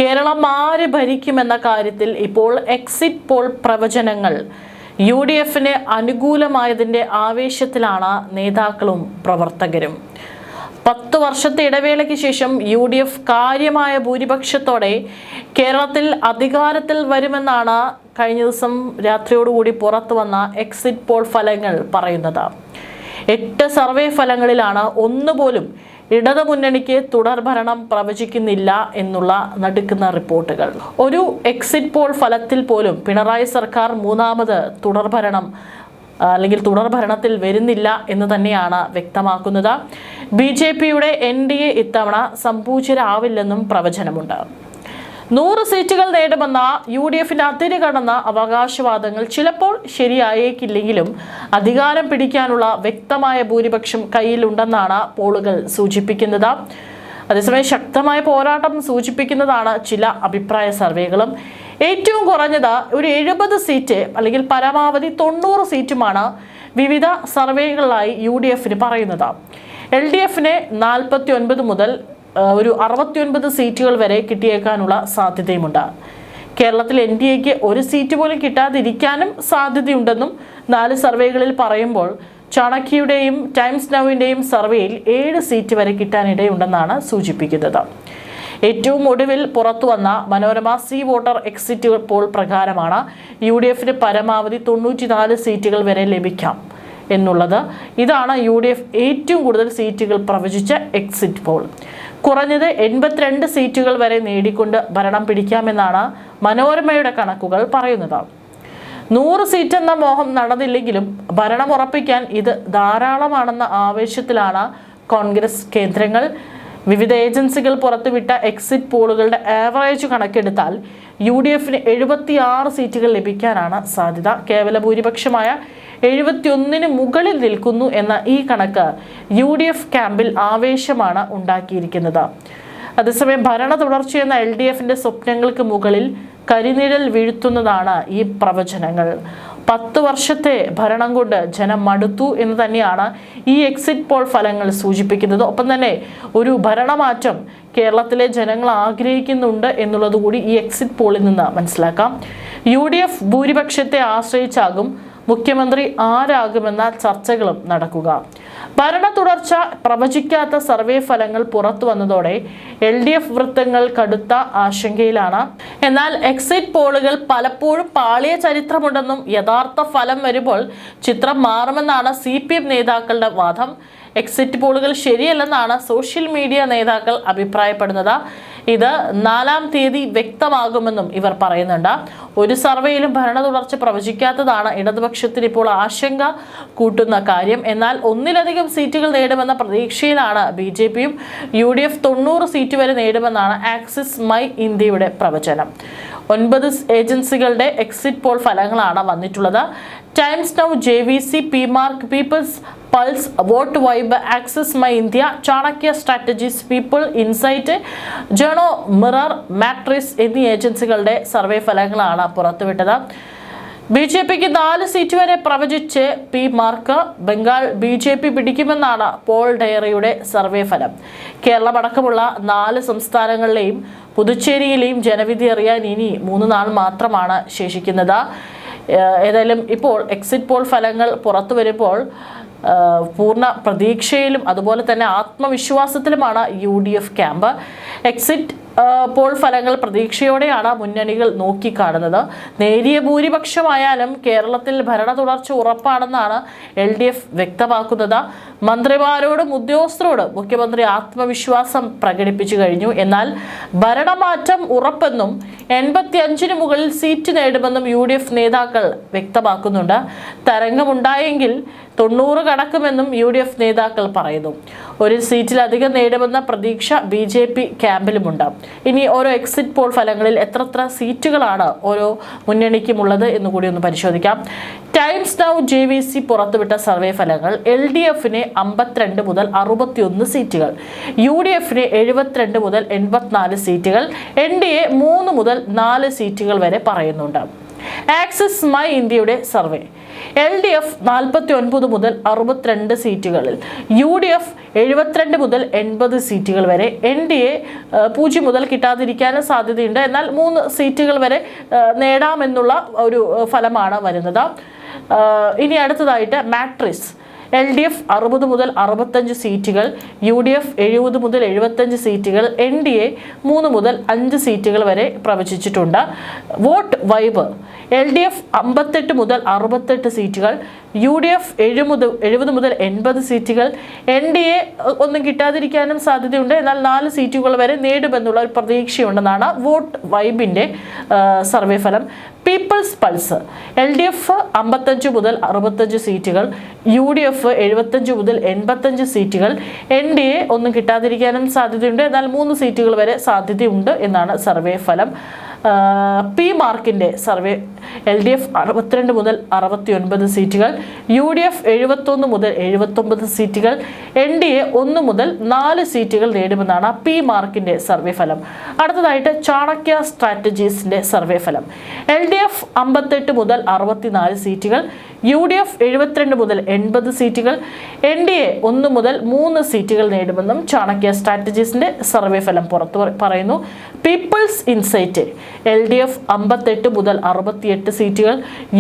കേരളം ആര് ഭരിക്കുമെന്ന കാര്യത്തിൽ ഇപ്പോൾ എക്സിറ്റ് പോൾ പ്രവചനങ്ങൾ UDFന് അനുകൂലമായതിൻ്റെ ആവേശത്തിലാണ് നേതാക്കളും പ്രവർത്തകരും. 10 വർഷത്തെ ഇടവേളയ്ക്ക് ശേഷം UDF കാര്യമായ ഭൂരിപക്ഷത്തോടെ കേരളത്തിൽ അധികാരത്തിൽ വരുമെന്നാണ് കഴിഞ്ഞ ദിവസം രാത്രിയോടുകൂടി പുറത്തു വന്ന എക്സിറ്റ് പോൾ ഫലങ്ങൾ പറയുന്നത്. 8 സർവേ ഫലങ്ങളിലാണ് ഒന്നുപോലും ഇടതുമുന്നണിക്ക് തുടർഭരണം പ്രവചിക്കുന്നില്ല എന്നുള്ള നടുക്കുന്ന റിപ്പോർട്ടുകൾ. ഒരു എക്സിറ്റ് പോൾ ഫലത്തിൽ പോലും പിണറായി സർക്കാർ മൂന്നാമത് തുടർഭരണത്തിൽ വരുന്നില്ല എന്ന് തന്നെയാണ് വ്യക്തമാക്കുന്നത്. BJPയുടെ NDA ഇത്തവണ സംപൂജ്യരാവില്ലെന്നും പ്രവചനമുണ്ട്. 100 സീറ്റുകൾ നേടുമെന്ന UDFന്റെ അതിര് കടന്ന അവകാശവാദങ്ങൾ ചിലപ്പോൾ ശരിയായേക്കില്ലെങ്കിലും അധികാരം പിടിക്കാനുള്ള വ്യക്തമായ ഭൂരിപക്ഷം കയ്യിലുണ്ടെന്നാണ് പോളുകൾ സൂചിപ്പിക്കുന്നത്. അതേസമയം ശക്തമായ പോരാട്ടം സൂചിപ്പിക്കുന്നതാണ് ചില അഭിപ്രായ സർവേകളും. ഏറ്റവും കുറഞ്ഞത് ഒരു 70 സീറ്റ് അല്ലെങ്കിൽ പരമാവധി 90 സീറ്റുമാണ് വിവിധ സർവേകളിലായി UDFന് പറയുന്നത്. LDFന് 49 മുതൽ ഒരു 69 സീറ്റുകൾ വരെ കിട്ടിയേക്കാനുള്ള സാധ്യതയുമുണ്ട്. കേരളത്തിൽ NDAക്ക് ഒരു സീറ്റ് പോലും കിട്ടാതിരിക്കാനും സാധ്യതയുണ്ടെന്നും 4 സർവേകളിൽ പറയുമ്പോൾ ചാണക്യയുടെയും ടൈംസ് നൗവിൻ്റെയും സർവേയിൽ 7 സീറ്റ് വരെ കിട്ടാനിടയുണ്ടെന്നാണ് സൂചിപ്പിക്കുന്നത്. ഏറ്റവും ഒടുവിൽ പുറത്തു വന്ന Manorama C voter exit poll പ്രകാരമാണ് UDFന് പരമാവധി 94 സീറ്റുകൾ വരെ ലഭിക്കാം എന്നുള്ളത്. ഇതാണ് UDF ഏറ്റവും കൂടുതൽ സീറ്റുകൾ പ്രവചിച്ച എക്സിറ്റ് പോൾ. കുറഞ്ഞത് 82 സീറ്റുകൾ വരെ നേടിക്കൊണ്ട് ഭരണം പിടിക്കാമെന്നാണ് മനോരമയുടെ കണക്കുകൾ പറയുന്നത്. 100 സീറ്റ് എന്ന മോഹം നടന്നില്ലെങ്കിലും ഭരണം ഉറപ്പിക്കാൻ ഇത് ധാരാളമാണെന്ന ആവേശത്തിലാണ് കോൺഗ്രസ് കേന്ദ്രങ്ങൾ. വിവിധ ഏജൻസികൾ പുറത്തുവിട്ട എക്സിറ്റ് പോളുകളുടെ ആവറേജ് കണക്കെടുത്താൽ UDFന് 76 സീറ്റുകൾ ലഭിക്കാനാണ് സാധ്യത. കേവല ഭൂരിപക്ഷമായ 71 മുകളിൽ നിൽക്കുന്നു എന്ന ഈ കണക്ക് UDF ക്യാമ്പിൽ ആവേശമാണ് ഉണ്ടാക്കിയിരിക്കുന്നത്. അതേസമയം ഭരണ തുടർച്ചയെന്ന LDFന്റെ സ്വപ്നങ്ങൾക്ക് മുകളിൽ കരിനിഴൽ വീഴ്ത്തുന്നതാണ് ഈ പ്രവചനങ്ങൾ. 10 വർഷത്തെ ഭരണം കൊണ്ട് ജനം മടുത്തു എന്ന് തന്നെയാണ് ഈ എക്സിറ്റ് പോൾ ഫലങ്ങൾ സൂചിപ്പിക്കുന്നത്. ഒപ്പം തന്നെ ഒരു ഭരണമാറ്റം കേരളത്തിലെ ജനങ്ങൾ ആഗ്രഹിക്കുന്നുണ്ട് എന്നുള്ളത് കൂടി ഈ എക്സിറ്റ് പോളിൽ നിന്ന് മനസ്സിലാക്കാം. UDF ഭൂരിപക്ഷത്തെ ആശ്രയിച്ചാകും മുഖ്യമന്ത്രി ആരാകുമെന്ന ചർച്ചകളും നടക്കുക. ഭരണ തുടർച്ച പ്രവചിക്കാത്ത സർവേ ഫലങ്ങൾ പുറത്തു വന്നതോടെ LDF വൃത്തങ്ങൾ കടുത്ത ആശങ്കയിലാണ്. എന്നാൽ എക്സിറ്റ് പോളുകൾ പലപ്പോഴും പാളിയ ചരിത്രമുണ്ടെന്നും യഥാർത്ഥ ഫലം വരുമ്പോൾ ചിത്രം മാറുമെന്നാണ് CPM നേതാക്കളുടെ വാദം. എക്സിറ്റ് പോളുകൾ ശരിയല്ലെന്നാണ് സോഷ്യൽ മീഡിയ നേതാക്കൾ അഭിപ്രായപ്പെടുന്നത്. ഇത് 4-ാം തീയതി വ്യക്തമാകുമെന്നും ഇവർ പറയുന്നുണ്ട്. ഒരു സർവേയിലും ഭരണ തുടർച്ച പ്രവചിക്കാത്തതാണ് ഇടതുപക്ഷത്തിന് ഇപ്പോൾ ആശങ്ക കൂട്ടുന്ന കാര്യം. എന്നാൽ ഒന്നിലധികം സീറ്റുകൾ നേടുമെന്ന പ്രതീക്ഷയിലാണ് BJPയും. UDF 90 സീറ്റ് വരെ നേടുമെന്നാണ് ആക്സിസ് മൈ ഇന്ത്യയുടെ പ്രവചനം. 9 ഏജൻസികളുടെ എക്സിറ്റ് പോൾ ഫലങ്ങളാണ് വന്നിട്ടുള്ളത്. Times Now, JVC, PMark, People's Pulse, Vote Vibe, Axis My India, Chanakya Strategies, People Insight, Journo Mirror, Matrix എന്നീ ഏജൻസികളുടെ സർവേ ഫലങ്ങളാണ് പുറത്തുവിട്ടത്. BJPക്ക് 4 സീറ്റ് വരെ പ്രവചിച്ച് PMark. ബംഗാൾ BJP പിടിക്കുമെന്നാണ് പോൾ ഡയറിയുടെ സർവേ ഫലം. കേരളമടക്കമുള്ള 4 സംസ്ഥാനങ്ങളിലെയും പുതുച്ചേരിയിലെയും ജനവിധി അറിയാൻ ഇനി 3 നാൾ മാത്രമാണ് ശേഷിക്കുന്നത്. ഏതായാലും ഇപ്പോൾ എക്സിറ്റ് പോൾ ഫലങ്ങൾ പുറത്തു വരുമ്പോൾ പൂർണ്ണ പ്രതീക്ഷയിലും അതുപോലെ തന്നെ ആത്മവിശ്വാസത്തിലുമാണ് UDF ക്യാമ്പ്. എക്സിറ്റ് പോൾ ഫലങ്ങൾ പ്രതീക്ഷയോടെയാണ് മുന്നണികൾ നോക്കിക്കാണുന്നത്. നേരിയ ഭൂരിപക്ഷമായാലും കേരളത്തിൽ ഭരണ തുടർച്ച ഉറപ്പാണെന്നാണ് LDF വ്യക്തമാക്കുന്നത്. മന്ത്രിമാരോടും ഉദ്യോഗസ്ഥരോടും മുഖ്യമന്ത്രി ആത്മവിശ്വാസം പ്രകടിപ്പിച്ചു കഴിഞ്ഞു. എന്നാൽ ഭരണമാറ്റം ഉറപ്പെന്നും 85-ന് മുകളിൽ സീറ്റ് നേടുമെന്നും UDF നേതാക്കൾ വ്യക്തമാക്കുന്നുണ്ട്. തരംഗമുണ്ടായെങ്കിൽ 90 കടക്കുമെന്നും UDF നേതാക്കൾ പറയുന്നു. ഒരു സീറ്റിലധികം നേടുമെന്ന പ്രതീക്ഷ BJP ക്യാമ്പിലുമുണ്ട്. ഇനി ഓരോ എക്സിറ്റ് പോൾ ഫലങ്ങളിൽ എത്ര സീറ്റുകളാണ് ഓരോ മുന്നണിക്കുമുള്ളത് എന്നുകൂടി ഒന്ന് പരിശോധിക്കാം. ടൈംസ് നൗ, JVC പുറത്തുവിട്ട സർവേ ഫലങ്ങൾ LDFന് 52 മുതൽ 61 സീറ്റുകൾ, UDFന് 72 മുതൽ 84 സീറ്റുകൾ, NDA 3 മുതൽ 4 സീറ്റുകൾ വരെ പറയുന്നുണ്ട്. ആക്സിസ് മൈ ഇന്ത്യയുടെ സർവേ LDF 49 മുതൽ 62 സീറ്റുകളിൽ, UDF 72 മുതൽ 80 സീറ്റുകൾ വരെ, NDA 0 മുതൽ കിട്ടാതിരിക്കാനും സാധ്യതയുണ്ട്, എന്നാൽ 3 സീറ്റുകൾ വരെ നേടാമെന്നുള്ള ഒരു ഫലമാണ് വരുന്നത്. ഇനി അടുത്തതായിട്ട് മാട്രിക്സ്. LDF 60 മുതൽ 65 സീറ്റുകൾ, UDF 70 മുതൽ 75 സീറ്റുകൾ, NDA 3 മുതൽ 5 സീറ്റുകൾ വരെ പ്രവചിച്ചിട്ടുണ്ട്. Vote vibe. LDF 58 മുതൽ 68 സീറ്റുകൾ, UDF 70 മുതൽ 80 സീറ്റുകൾ, NDA ഒന്നും കിട്ടാതിരിക്കാനും സാധ്യതയുണ്ട്, എന്നാൽ 4 സീറ്റുകൾ വരെ നേടുമെന്നുള്ള ഒരു പ്രതീക്ഷയുണ്ടെന്നാണ് വോട്ട് വൈബിൻ്റെ സർവേ ഫലം. People's Pulse. LDF 55 മുതൽ 65 സീറ്റുകൾ, UDF 75 മുതൽ 85 സീറ്റുകൾ, NDA ഒന്നും കിട്ടാതിരിക്കാനും സാധ്യതയുണ്ട്, എന്നാൽ 3 സീറ്റുകൾ വരെ സാധ്യതയുണ്ട് എന്നാണ് സർവേ ഫലം. പി മാർക്കിൻ്റെ സർവേ. LDF 62 മുതൽ 69 സീറ്റുകൾ, UDF 71 മുതൽ 79 സീറ്റുകൾ, NDA 1 മുതൽ 4 സീറ്റുകൾ നേടുമെന്നാണ് പി മാർക്കിൻ്റെ സർവേ ഫലം. അടുത്തതായിട്ട് ചാണക്യ സ്ട്രാറ്റജീസിൻ്റെ സർവേ ഫലം. LDF 58 മുതൽ 64 സീറ്റുകൾ, UDF 72 മുതൽ 80 സീറ്റുകൾ, NDA 1 മുതൽ 3 സീറ്റുകൾ നേടുമെന്നും ചാണക്യ സ്ട്രാറ്റജീസിൻ്റെ സർവേ ഫലം പറയുന്നു. People's insight. LDF 58 മുതൽ 68 സീറ്റുകൾ,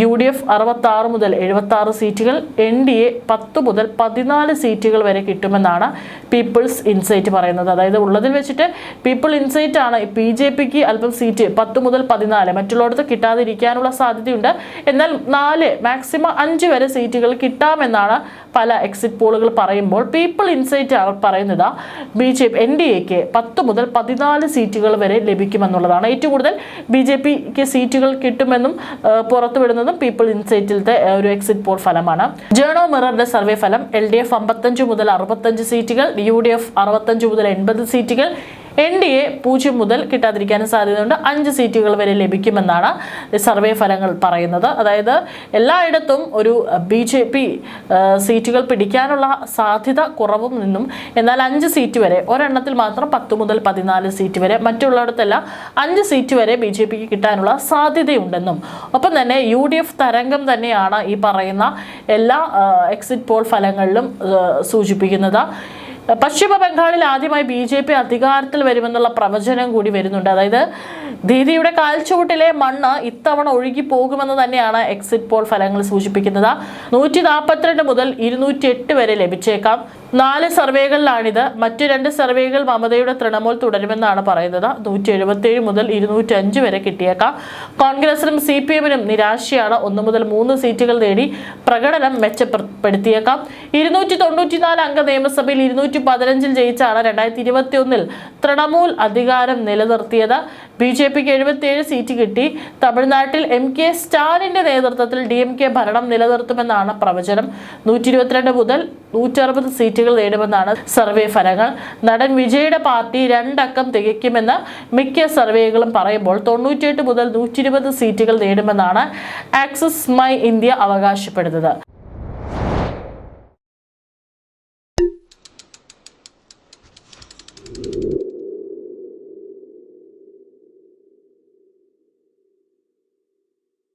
UDF 66 മുതൽ 76 സീറ്റുകൾ, NDA 10 മുതൽ 14 സീറ്റുകൾ വരെ കിട്ടുമെന്നാണ് പീപ്പിൾസ് ഇൻസൈറ്റ് പറയുന്നത്. അതായത് ഉള്ളതിൽ വെച്ചിട്ട് പീപ്പിൾ ഇൻസൈറ്റ് ആണ് BJPക്ക് അല്പം സീറ്റ് 10 മുതൽ 14, മറ്റുള്ളവർക്ക് കിട്ടാതിരിക്കാനുള്ള സാധ്യതയുണ്ട്, എന്നാൽ 4 മാക്സിമം 5 വരെ സീറ്റുകൾ കിട്ടാമെന്നാണ് പല എക്സിറ്റ് പോളുകൾ പറയുമ്പോൾ പീപ്പിൾ ഇൻസൈറ്റ് പറയുന്നത് NDAക്ക് 10 മുതൽ 14 സീറ്റുകൾ വരെ ലഭിക്കുമെന്നുള്ളതാണ്. ഏറ്റവും കൂടുതൽ BJPക്ക് സീറ്റുകൾ കിട്ടുമെന്നും പുറത്തുവിടുന്നതും പീപ്പിൾ ഇൻസൈറ്റിലത്തെ ഒരു എക്സിറ്റ് പോൾ ഫലമാണ്. ജേണോ മിററിന്റെ സർവേ ഫലം. LDF 55 മുതൽ 65 സീറ്റുകൾ, UDF 65 മുതൽ 80 സീറ്റുകൾ, NDA 0 മുതൽ കിട്ടാതിരിക്കാനും സാധ്യതയുണ്ട്, 5 സീറ്റുകൾ വരെ ലഭിക്കുമെന്നാണ് സർവേ ഫലങ്ങൾ പറയുന്നത്. അതായത് എല്ലായിടത്തും ഒരു BJP സീറ്റുകൾ പിടിക്കാനുള്ള സാധ്യത കുറവും നിന്നും, എന്നാൽ 5 സീറ്റ് വരെ, ഒരെണ്ണത്തിൽ മാത്രം 10 മുതൽ 14 സീറ്റ് വരെ, മറ്റുള്ളിടത്തെല്ലാം 5 സീറ്റ് വരെ BJPക്ക് കിട്ടാനുള്ള സാധ്യതയുണ്ടെന്നും, ഒപ്പം തന്നെ UDF തരംഗം തന്നെയാണ് ഈ പറയുന്ന എല്ലാ എക്സിറ്റ് പോൾ ഫലങ്ങളിലും സൂചിപ്പിക്കുന്നത്. പശ്ചിമ ബംഗാളിൽ ആദ്യമായി BJP അധികാരത്തിൽ വരുമെന്നുള്ള പ്രവചനം കൂടി വരുന്നുണ്ട്. അതായത് ദീദിയുടെ കാൽച്ചുവട്ടിലെ മണ്ണ് ഇത്തവണ ഒഴുകി പോകുമെന്ന് തന്നെയാണ് എക്സിറ്റ് പോൾ ഫലങ്ങൾ സൂചിപ്പിക്കുന്നത്. 142 മുതൽ 208 വരെ ലഭിച്ചേക്കാം. 4 സർവേകളിലാണിത്. മറ്റ് 2 സർവേകൾ മമതയുടെ തൃണമൂൽ തുടരുമെന്നാണ് പറയുന്നത്. 177 മുതൽ 205 വരെ കിട്ടിയേക്കാം. കോൺഗ്രസിനും CPMനും നിരാശയാണ്. 1 മുതൽ 3 സീറ്റുകൾ നേടി പ്രകടനം മെച്ചപ്പെടുത്തിയേക്കാം. 294 അംഗ നിയമസഭയിൽ 215 ജയിച്ചാണ് 2021 തൃണമൂൽ അധികാരം നിലനിർത്തിയത്. BJPക്ക് 77 സീറ്റ് കിട്ടി. തമിഴ്നാട്ടിൽ MK സ്റ്റാലിന്റെ നേതൃത്വത്തിൽ DMK ഭരണം നിലനിർത്തുമെന്നാണ് പ്രവചനം. 122 മുതൽ 160 സീറ്റുകൾ നേടുമെന്നാണ് സർവേ ഫലങ്ങൾ. നടൻ വിജയുടെ പാർട്ടി 2 അക്കം തികയ്ക്കുമെന്ന് മിക്ക സർവേകളും പറയുമ്പോൾ 98 മുതൽ 120 സീറ്റുകൾ നേടുമെന്നാണ് ആക്സിസ് മൈ ഇന്ത്യ അവകാശപ്പെടുന്നത്.